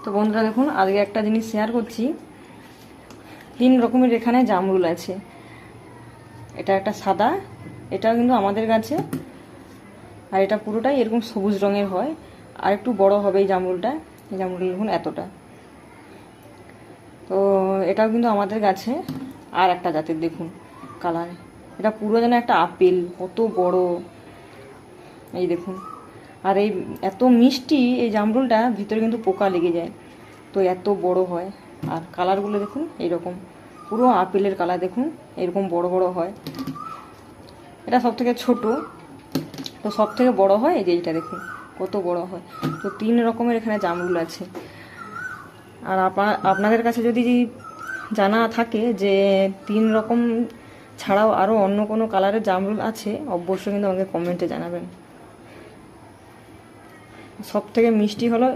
তো বন্ধুরা দেখুন, আজকে একটা জিনিস শেয়ার করছি। 3 রকমের এখানে জামরুল আছে। এটা একটা সাদা, এটাও কিন্তু আমাদের গাছে, আর এটা পুরোটাই এরকম সবুজ রঙের হয়। আর একটু বড় হবে এই জামরুলটা। এই জামরুল দেখুন এতটা। তো এটাও কিন্তু আমাদের গাছে। আর একটা জাতের দেখুন কালার, এটা পুরো যেন একটা আপেল, কত বড় এই দেখুন। আর এই এত মিষ্টি এই জামরুলটা, ভিতরে কিন্তু পোকা লেগে যায়, তো এত বড় হয়। আর কালারগুলো দেখুন এইরকম, পুরো আপেলের কালার দেখুন, এরকম বড় বড় হয়। এটা সব থেকে ছোটো, তো সব থেকে বড়ো হয় এই যে এইটা দেখুন কত বড় হয়। তো 3 রকমের এখানে জামরুল আছে। আর আপনাদের কাছে যদি জানা থাকে যে 3 রকম ছাড়াও আরও অন্য কোনো কালারের জামরুল আছে, অবশ্যই কিন্তু আমাকে কমেন্টে জানাবেন। সব থেকে মিষ্টি হলো